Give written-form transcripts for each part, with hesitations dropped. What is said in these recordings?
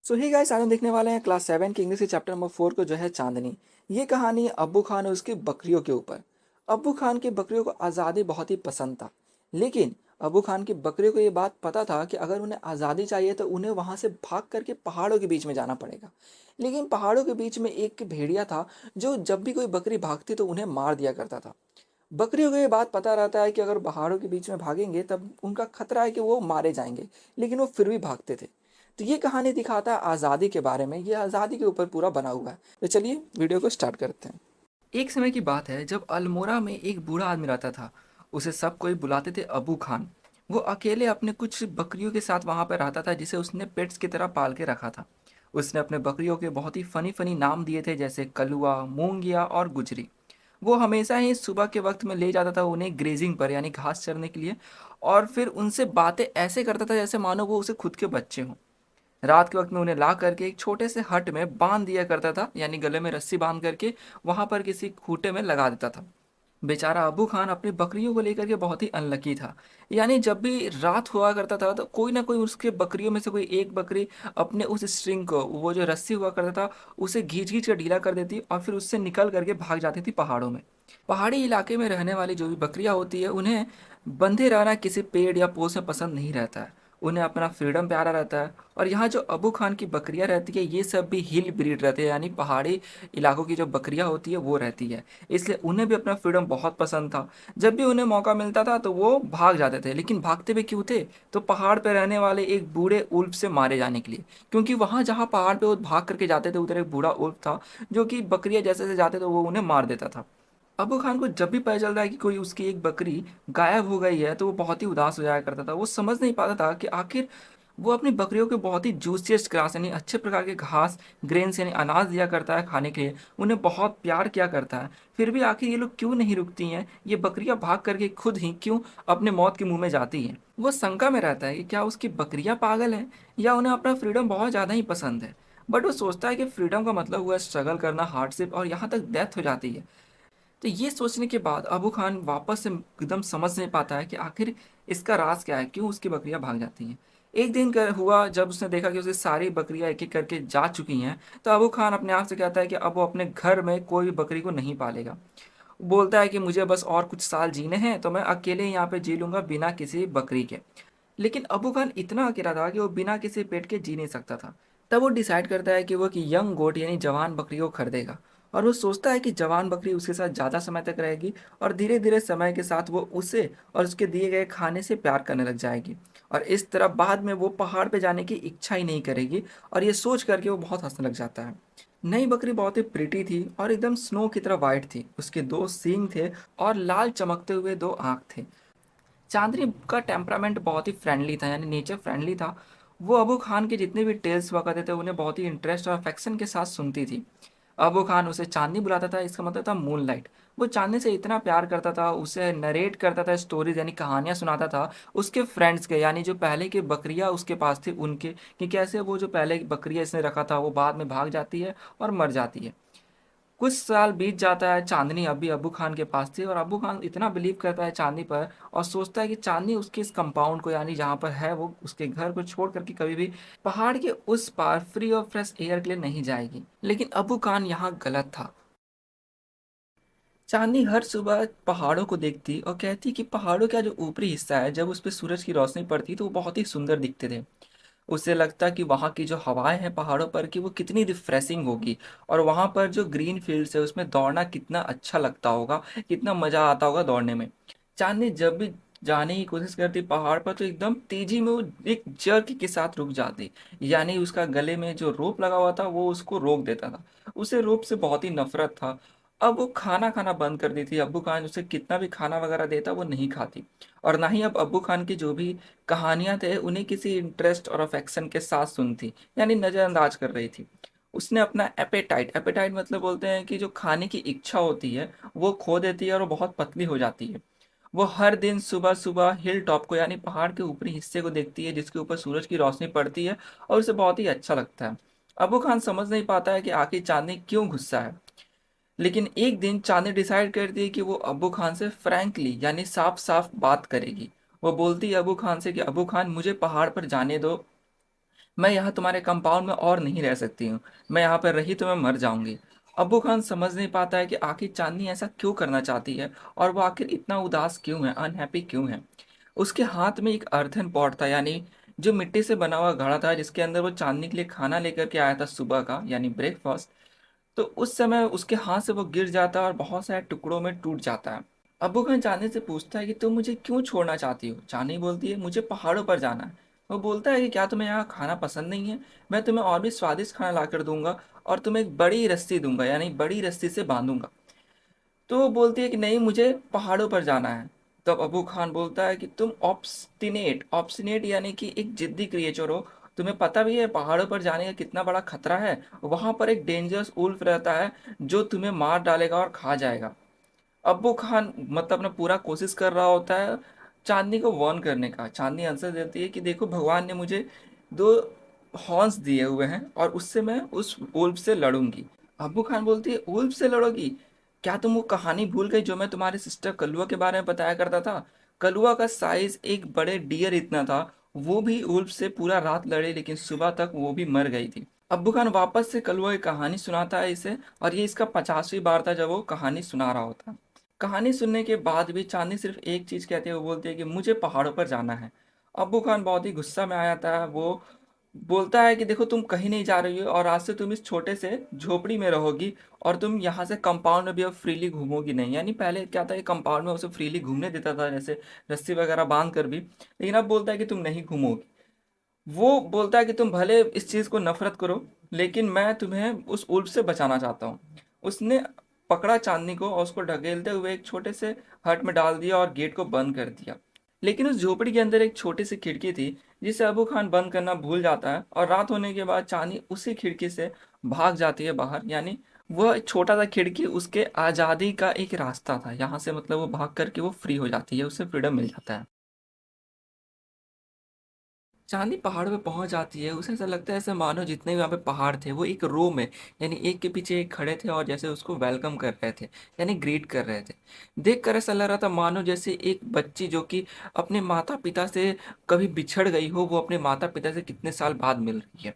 सो ही guys आज हम देखने वाले हैं क्लास 7 के इंग्लिश के चैप्टर नंबर 4 को जो है चांदनी। ये कहानी है अब्बू खान और उसकी बकरियों के ऊपर। अब्बू खान की बकरियों को आज़ादी बहुत ही पसंद था, लेकिन अब्बू खान की बकरियों को ये बात पता था कि अगर उन्हें आज़ादी चाहिए तो उन्हें वहाँ से भाग करके पहाड़ों के बीच में जाना पड़ेगा। लेकिन पहाड़ों के बीच में एक भेड़िया था जो जब भी कोई बकरी भागती तो उन्हें मार दिया करता था। बकरियों को ये बात पता रहता है कि अगर पहाड़ों के बीच में भागेंगे तब उनका खतरा है कि वो मारे जाएंगे, लेकिन वो फिर भी भागते थे। तो ये कहानी दिखाता है आज़ादी के बारे में, ये आज़ादी के ऊपर पूरा बना हुआ है। तो चलिए वीडियो को स्टार्ट करते हैं। एक समय की बात है जब अल्मोड़ा में एक बूढ़ा आदमी रहता था। उसे सब कोई बुलाते थे अबू खान। वो अकेले अपने कुछ बकरियों के साथ वहाँ पर रहता था जिसे उसने पेट्स की तरह पाल के रखा था। उसने अपने बकरियों के बहुत ही फनी फनी नाम दिए थे, जैसे कलुआ, मूंगिया और गुजरी। वो हमेशा ही सुबह के वक्त में ले जाता था उन्हें ग्रेजिंग पर यानी घास चरने के लिए, और फिर उनसे बातें ऐसे करता था जैसे मानो वो उसे खुद के बच्चे हों। रात के वक्त में उन्हें ला करके एक छोटे से हट में बांध दिया करता था, यानी गले में रस्सी बांध करके वहां पर किसी खूटे में लगा देता था। बेचारा अबू खान अपनी बकरियों को लेकर के बहुत ही अनलकी था। यानी जब भी रात हुआ करता था तो कोई ना कोई उसके बकरियों में से कोई एक बकरी अपने उस स्ट्रिंग को, वो जो रस्सी हुआ करता था, उसे घींच घींच कर ढीला कर देती और फिर उससे निकल करके भाग जाती थी पहाड़ों में। पहाड़ी इलाके में रहने वाली जो भी बकरियां होती है उन्हें बंधे रहना किसी पेड़ या पोस में पसंद नहीं रहता है। उन्हें अपना फ्रीडम प्यारा रहता है। और यहाँ जो अबू खान की बकरियां रहती है ये सब भी हिल ब्रीड रहते हैं, यानी पहाड़ी इलाकों की जो बकरियां होती है वो रहती है। इसलिए उन्हें भी अपना फ्रीडम बहुत पसंद था। जब भी उन्हें मौका मिलता था तो वो भाग जाते थे, लेकिन भागते भी क्यों थे? तो पहाड़ पर रहने वाले एक बूढ़े उल्फ से मारे जाने के लिए। क्योंकि वहाँ जहाँ पहाड़ पे वो भाग करके जाते थे उधर एक बूढ़ा उल्फ था जो कि बकरियां जैसे जैसे जाते थे वो उन्हें मार देता था। अबू खान को जब भी पता चलता है कि कोई उसकी एक बकरी गायब हो गई है तो वो बहुत ही उदास हो जाया करता था। वो समझ नहीं पाता था कि आखिर वो अपनी बकरियों को बहुत ही जूसियस्ट ग्रास यानी अच्छे प्रकार के घास, ग्रेन्स यानी अनाज दिया करता है खाने के लिए, उन्हें बहुत प्यार किया करता है। फिर भी आखिर ये लोग क्यों नहीं रुकती हैं? ये बकरियां भाग करके खुद ही क्यों अपने मौत के मुंह में जाती हैं? वो शंका में रहता है कि क्या उसकी बकरियां पागल हैं या उन्हें अपना फ्रीडम बहुत ज़्यादा ही पसंद है। बट वो सोचता है कि फ्रीडम का मतलब हुआ स्ट्रगल करना, हार्डशिप, और यहाँ तक डेथ हो जाती है। तो ये सोचने के बाद अबू खान वापस से एकदम समझ नहीं पाता है कि आखिर इसका राज क्या है, क्यों उसकी बकरियां भाग जाती हैं। एक दिन हुआ जब उसने देखा कि उसकी सारी बकरियां एक एक करके जा चुकी हैं, तो अबू खान अपने आप से कहता है कि अब वो अपने घर में कोई भी बकरी को नहीं पालेगा। बोलता है कि मुझे बस और कुछ साल जीने हैं तो मैं अकेले यहाँ पे जी लूंगा बिना किसी बकरी के। लेकिन अबू खान इतना अकेला था कि वो बिना किसी पेट के जी नहीं सकता था। तब वो डिसाइड करता है कि वो एक यंग गोट यानी जवान बकरी को खरीदेगा। और वो सोचता है कि जवान बकरी उसके साथ ज़्यादा समय तक रहेगी और धीरे धीरे समय के साथ वो उसे और उसके दिए गए खाने से प्यार करने लग जाएगी। और इस तरह बाद में वो पहाड़ पे जाने की इच्छा ही नहीं करेगी। और ये सोच करके वो बहुत हंसने लग जाता है। नई बकरी बहुत ही प्रिटी थी और एकदम स्नो की तरह वाइट थी। उसके दो सींग थे और लाल चमकते हुए दो आँख थे। चांदनी का टेम्परामेंट बहुत ही फ्रेंडली था, यानी नेचर फ्रेंडली था। वो अबू खान के जितने भी टेल्स हुआ करते थे उन्हें बहुत ही इंटरेस्ट और अफेक्शन के साथ सुनती थी। अबू खान उसे चांदनी बुलाता था, इसका मतलब था मूनलाइट। वो चांदनी से इतना प्यार करता था, उसे नरेट करता था स्टोरीज यानी कहानियां सुनाता था उसके फ्रेंड्स के, यानी जो पहले की बकरियां उसके पास थी उनके, कि कैसे वो जो पहले की बकरियां इसने रखा था वो बाद में भाग जाती है और मर जाती है। कुछ साल बीत जाता है, चांदनी अभी अबू खान के पास थी और अबू खान इतना बिलीव करता है चांदनी पर और सोचता है कि चांदनी उसके इस कंपाउंड को यानी जहाँ पर है वो उसके घर को छोड़ करके कभी भी पहाड़ के उस पार फ्री और फ्रेश एयर के लिए नहीं जाएगी। लेकिन अबू खान यहाँ गलत था। चांदनी हर सुबह पहाड़ों को देखती और कहती कि पहाड़ों का जो ऊपरी हिस्सा है जब उस पर सूरज की रोशनी पड़ती तो वो बहुत ही सुंदर दिखते थे। उसे लगता कि वहाँ की जो हवाएं हैं पहाड़ों पर की वो कितनी रिफ्रेशिंग होगी, और वहाँ पर जो ग्रीन फील्ड्स है उसमें दौड़ना कितना अच्छा लगता होगा, कितना मजा आता होगा दौड़ने में। चांदनी जब भी जाने की कोशिश करती पहाड़ पर तो एकदम तेजी में वो एक जर्क के साथ रुक जाती, यानी उसका गले में जो रोप लगा हुआ था वो उसको रोक देता था। उसे रोप से बहुत ही नफरत था। अब वो खाना खाना बंद कर दी थी। अब्बू खान उसे कितना भी खाना वगैरह देता वो नहीं खाती। और ना ही अब अब्बू खान की जो भी कहानियां थे उन्हें किसी इंटरेस्ट और अफेक्शन के साथ सुनती, यानी नज़रअंदाज कर रही थी। उसने अपना एपेटाइट, एपेटाइट मतलब बोलते हैं कि जो खाने की इच्छा होती है वो खो देती है और वो बहुत पतली हो जाती है। वो हर दिन सुबह सुबह हिल टॉप को यानी पहाड़ के ऊपरी हिस्से को देखती है जिसके ऊपर सूरज की रोशनी पड़ती है और उसे बहुत ही अच्छा लगता है। अबू खान समझ नहीं पाता है कि आखिर चांदनी क्यों गुस्सा है। लेकिन एक दिन चांदनी डिसाइड करती है कि वो अब्बू खान से फ्रैंकली यानी साफ साफ बात करेगी। वो बोलती है अब्बू खान से कि अब्बू खान मुझे पहाड़ पर जाने दो, मैं यहाँ तुम्हारे कंपाउंड में और नहीं रह सकती हूँ। मैं यहाँ पर रही तो मैं मर जाऊंगी। अब्बू खान समझ नहीं पाता है कि आखिर चांदनी ऐसा क्यों करना चाहती है और वो आखिर इतना उदास क्यों है, अनहैप्पी क्यों है। उसके हाथ में एक अर्थन पॉट था, यानी जो मिट्टी से बना हुआ घड़ा था, जिसके अंदर वो चांदनी के लिए खाना लेकर के आया था सुबह का, यानी ब्रेकफास्ट। तो उस समय उसके हाथ से वो गिर जाता है और बहुत सारे टुकड़ों में टूट जाता है। अब्बू खान चांदनी से पूछता है कि तुम मुझे क्यों छोड़ना चाहती हो। चांदनी बोलती है, मुझे पहाड़ों पर जाना है। वो बोलता है कि क्या तुम्हें यहाँ खाना पसंद नहीं है, मैं तुम्हें और भी स्वादिष्ट खाना ला कर दूंगा और तुम्हें एक बड़ी रस्सी दूंगा, यानी बड़ी रस्सी से बांधूंगा। तो वो बोलती है कि नहीं, मुझे पहाड़ों पर जाना है। तब अबू खान बोलता है कि तुम ऑब्स्टिनेट ऑब्स्टिनेट यानी कि एक जिद्दी क्रिएचर हो। तुम्हें पता भी है पहाड़ों पर जाने का कितना बड़ा खतरा है। वहां पर एक डेंजरस उल्फ रहता है जो तुम्हें मार डालेगा और खा जाएगा। अब्बू खान मतलब अपना पूरा कोशिश कर रहा होता है चांदनी को वार्न करने का। चांदनी आंसर देती है कि देखो, भगवान ने मुझे दो हॉर्न्स दिए हुए हैं और उससे मैं उस उल्फ से लड़ूंगी। अब्बू खान बोलती है, उल्फ से लड़ोगी? क्या तुम वो कहानी भूल गई जो मैं तुम्हारे सिस्टर कलुआ के बारे में बताया करता था? कलुआ का साइज एक बड़े डियर इतना था। वो भी उल्फ से पूरा रात लड़े, लेकिन सुबह तक वो भी मर गई थी। अब्बू खान वापस से कलुआ की कहानी सुनाता है इसे, और ये इसका 50वीं बार था जब वो कहानी सुना रहा होता। कहानी सुनने के बाद भी चांदनी सिर्फ एक चीज कहती है, वो बोलती है कि मुझे पहाड़ों पर जाना है। अब्बू खान बहुत ही गुस्सा में आ जाता है। वो बोलता है कि देखो, तुम कहीं नहीं जा रही हो और आज से तुम इस छोटे से झोपड़ी में रहोगी और तुम यहाँ से कंपाउंड में भी अब फ्रीली घूमोगी नहीं। यानी पहले क्या था, ये कंपाउंड में उसे फ्रीली घूमने देता था, जैसे रस्सी वगैरह बांध कर भी, लेकिन अब बोलता है कि तुम नहीं घूमोगी। वो बोलता है कि तुम भले इस चीज को नफरत करो, लेकिन मैं तुम्हें उस उल्फ से बचाना चाहता हूँ। उसने पकड़ा चांदनी को और उसको ढकेलते हुए एक छोटे से हट में डाल दिया और गेट को बंद कर दिया। लेकिन उस झोपड़ी के अंदर एक छोटी सी खिड़की थी, जिसे अबू खान बंद करना भूल जाता है, और रात होने के बाद चांदनी उसी खिड़की से भाग जाती है बाहर। यानी वह एक छोटा सा खिड़की उसके आज़ादी का एक रास्ता था। यहाँ से मतलब वो भाग करके वो फ्री हो जाती है, उसे फ्रीडम मिल जाता है। चांदनी पहाड़ पे पहुंच जाती है। उसे ऐसा लगता है ऐसे मानो जितने भी वहाँ पे पहाड़ थे वो एक रो में, यानी एक के पीछे एक खड़े थे और जैसे उसको वेलकम कर रहे थे, यानी ग्रीट कर रहे थे। देख कर ऐसा लग रहा था मानो जैसे एक बच्ची जो कि अपने माता पिता से कभी बिछड़ गई हो, वो अपने माता पिता से कितने साल बाद मिल रही है।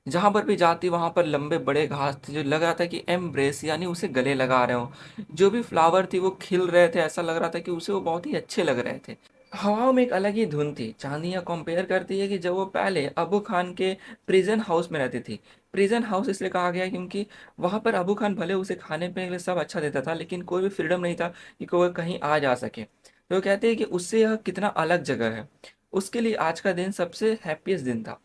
जहां पर भी जाती वहां पर लंबे बड़े घास थे जो लग रहा था कि एम्ब्रेस, यानी उसे गले लगा रहे हो। जो भी फ्लावर थी वो खिल रहे थे, ऐसा लग रहा था कि उसे वो बहुत ही अच्छे लग रहे थे। हवाओं में एक अलग ही धुन थी। चांदिया कंपेयर करती है कि जब वो पहले अबू खान के प्रिजन हाउस में रहती थी। प्रिजन हाउस इसलिए कहा गया क्योंकि वहां पर अबू खान भले उसे खाने पीने के लिए सब अच्छा देता था, लेकिन कोई भी फ्रीडम नहीं था कि कोई कहीं आ जा सके। तो वो कहते हैं कि उससे यह कितना अलग जगह है। उसके लिए आज का दिन सबसे हैप्पीएस्ट दिन था।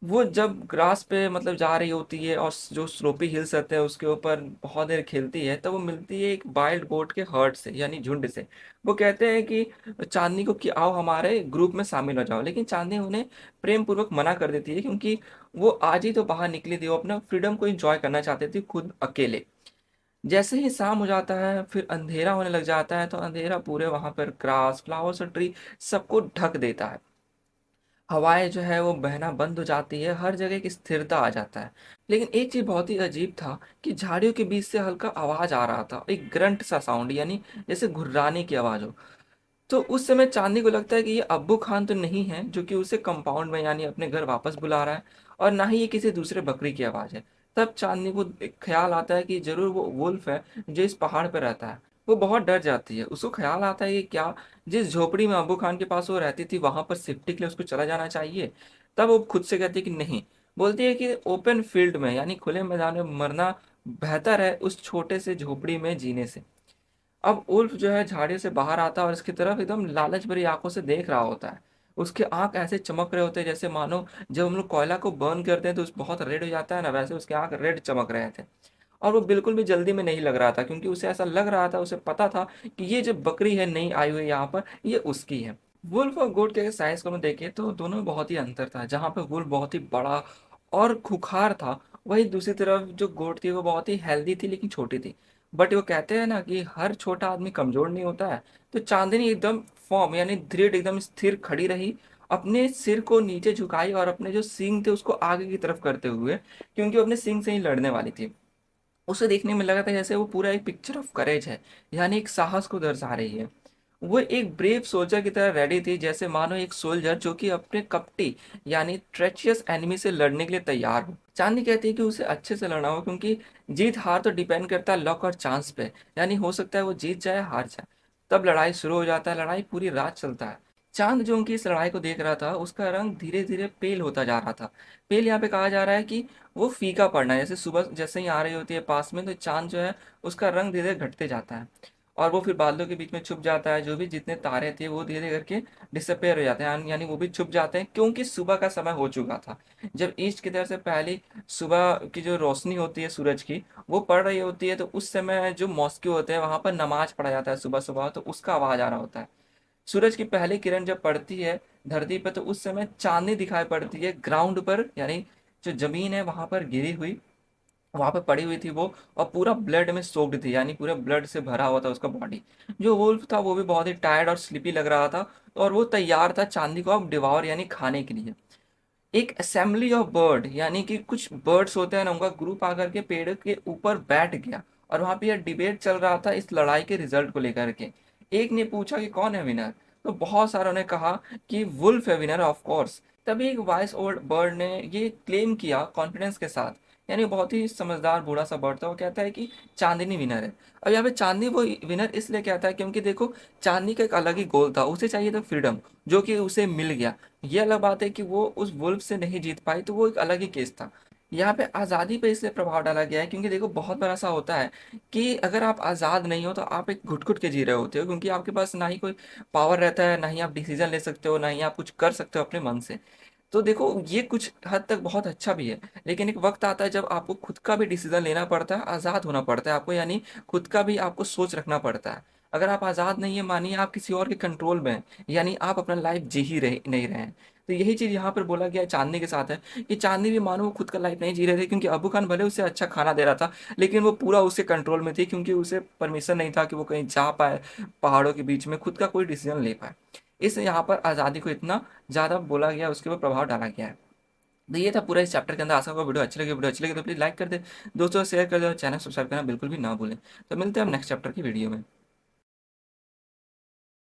वो जब ग्रास पे मतलब जा रही होती है और जो स्लोपी हिल्स रहते हैं उसके ऊपर बहुत देर खेलती है, तब वो मिलती है एक वाइल्ड गोट के हर्ड से, यानी झुंड से। वो कहते हैं कि चांदनी को कि आओ हमारे ग्रुप में शामिल हो जाओ, लेकिन चांदनी उन्हें प्रेम पूर्वक मना कर देती है, क्योंकि वो आज ही तो बाहर निकली थी, वो अपना फ्रीडम को एंजॉय करना चाहती थी खुद अकेले। जैसे ही शाम हो जाता है फिर अंधेरा होने लग जाता है, तो अंधेरा पूरे वहां पर ग्रास, फ्लावर्स और ट्री सबको ढक देता है। हवाएं जो है वो बहना बंद हो जाती है, हर जगह की स्थिरता आ जाता है। लेकिन एक चीज बहुत ही अजीब था कि झाड़ियों के बीच से हल्का आवाज आ रहा था, एक ग्रंट सा साउंड, यानी जैसे घुर्राने की आवाज हो। तो उस समय चांदनी को लगता है कि ये अब्बू खान तो नहीं है जो कि उसे कंपाउंड में यानी अपने घर वापस बुला रहा है, और ना ही ये किसी दूसरे बकरी की आवाज है। तब चांदनी को एक ख्याल आता है कि जरूर वो वुल्फ है जो इस पहाड़ पर रहता है। वो बहुत डर जाती है। उसको ख्याल आता है कि क्या जिस झोपड़ी में अब्बू खान के पास वो रहती थी वहां पर सेफ्टी के लिए उसको चला जाना चाहिए। तब वो खुद से कहती है कि नहीं। बोलती है कि ओपन फील्ड में यानी खुले मैदान में मरना बेहतर है उस छोटे से झोपड़ी में जीने से। अब उल्फ जो है झाड़ी से बाहर आता है और इसकी तरफ एकदम लालच भरी आंखों से देख रहा होता है। उसके आंख ऐसे चमक रहे होते हैं जैसे मानो जब हम लोग कोयला को बर्न करते हैं तो उस बहुत रेड हो जाता है ना, वैसे उसके आंख रेड चमक रहे थे। और वो बिल्कुल भी जल्दी में नहीं लग रहा था, क्योंकि उसे ऐसा लग रहा था, उसे पता था कि ये जो बकरी है नई आई हुई यहाँ पर, ये उसकी है। वुल्फ और गोट के साइज को हम देखें तो दोनों में बहुत ही अंतर था। जहाँ पे वुल्फ बहुत ही बड़ा और खुखार था, वही दूसरी तरफ जो गोट थी वो बहुत ही हेल्दी थी लेकिन छोटी थी। बट वो कहते हैं ना कि हर छोटा आदमी कमजोर नहीं होता है। तो चांदनी एकदम फॉर्म यानी दृढ़ एकदम स्थिर खड़ी रही, अपने सिर को नीचे झुकाई और अपने जो सींग थे उसको आगे की तरफ करते हुए, क्योंकि वो अपने सींग से ही लड़ने वाली थी। उसे देखने में लगा था जैसे वो पूरा एक पिक्चर ऑफ करेज है, यानी एक साहस को दर्शा रही है। वो एक ब्रेव सोल्जर की तरह रेडी थी, जैसे मानो एक सोल्जर जो कि अपने कपटी यानी ट्रेचियस एनिमी से लड़ने के लिए तैयार हो। चांदनी कहती है कि उसे अच्छे से लड़ना हो, क्योंकि जीत हार तो डिपेंड करता है लक और चांस पे, यानी हो सकता है वो जीत जाए हार जाए। तब लड़ाई शुरू हो जाता है, लड़ाई पूरी रात चलता है। चांद जो उनकी इस लड़ाई को देख रहा था, उसका रंग धीरे धीरे पेल होता जा रहा था। पेल यहाँ पे कहा जा रहा है कि वो फीका पड़ना है, जैसे सुबह जैसे ही आ रही होती है पास में, तो चांद जो है उसका रंग धीरे धीरे घटते जाता है और वो फिर बादलों के बीच में छुप जाता है। जो भी जितने तारे थे वो धीरे धीरे करके डिसअपेयर हो जाते हैं, यानी वो भी छुप जाते हैं, क्योंकि सुबह का समय हो चुका था। जब ईस्ट की तरफ से पहली सुबह की जो रोशनी होती है सूरज की, वो पड़ रही होती है, तो उस समय जो मॉस्क्यू होते हैं वहां पर नमाज पढ़ा जाता है सुबह सुबह, तो उसका आवाज आ रहा होता है। सूरज की पहली किरण जब पड़ती है धरती पर, तो उस समय चांदनी दिखाई पड़ती है ग्राउंड पर, यानी जो जमीन है वहां पर गिरी हुई, वहां पे पड़ी हुई थी वो, और पूरा ब्लड में सोक्ड थी, यानी पूरे ब्लड से भरा हुआ था उसका बॉडी। जो वुल्फ था वो भी बहुत ही टायर्ड और स्लीपी लग रहा था, और वो तैयार था चांदी को अब डिवार यानी खाने के लिए। एक असेंबली ऑफ बर्ड, यानी कि कुछ बर्ड्स होते हैं ना, उनका ग्रुप आकर के पेड़ के ऊपर बैठ गया, और वहां पे यह डिबेट चल रहा था इस लड़ाई के रिजल्ट को लेकर के। एक ने पूछा कि कौन है विनर, तो बहुत सारों ने कहा कि वुल्फ है विनर ऑफ कोर्स। तभी एक वाइस ओल्ड बर्ड ने ये क्लेम किया कॉन्फिडेंस के साथ, यानी बहुत ही समझदार बूढ़ा सा बर्ड था, वो कहता है कि चांदनी विनर है। अब यहाँ पे चांदनी वो विनर इसलिए कहता है क्योंकि देखो, चांदनी का एक अलग ही गोल था, उसे चाहिए था फ्रीडम, जो कि उसे मिल गया। ये अलग बात है कि वो उस वुल्फ से नहीं जीत पाई, तो वो एक अलग ही केस था। यहाँ पे आज़ादी पे इसलिए प्रभाव डाला गया है क्योंकि देखो, बहुत बार ऐसा होता है कि अगर आप आज़ाद नहीं हो तो आप एक घुट घुट के जी रहे होते हो, क्योंकि आपके पास ना ही कोई पावर रहता है, ना ही आप डिसीजन ले सकते हो, ना ही आप कुछ कर सकते हो अपने मन से। तो देखो, ये कुछ हद तक बहुत अच्छा भी है, लेकिन एक वक्त आता है जब आपको खुद का भी डिसीजन लेना पड़ता है, आज़ाद होना पड़ता है आपको, यानी खुद का भी आपको सोच रखना पड़ता है। अगर आप आज़ाद नहीं है, मानिए आप किसी और के कंट्रोल में हैं, यानी आप अपना लाइफ जी ही रहे नहीं रहे हैं। तो यही चीज़ यहाँ पर बोला गया है चांदनी के साथ है, कि चांदनी भी मानो वो खुद का लाइफ नहीं जी रहे थे, क्योंकि अबू खान भले उसे अच्छा खाना दे रहा था, लेकिन वो पूरा उसके कंट्रोल में थी, क्योंकि उसे परमिशन नहीं था कि वो कहीं जा पाए पहाड़ों के बीच में, खुद का कोई डिसीजन ले पाए। इस यहाँ पर आज़ादी को इतना ज़्यादा बोला गया, उसके ऊपर प्रभाव डाला गया है। तो ये था पूरा इस चैप्टर के अंदर। आशा को वीडियो अच्छी लगी तो प्लीज़ लाइक कर दे, दोस्तों शेयर कर दे, और चैनल सब्सक्राइब करना बिल्कुल भी ना भूलें। तो मिलते हैं हम नेक्स्ट चैप्टर की वीडियो में।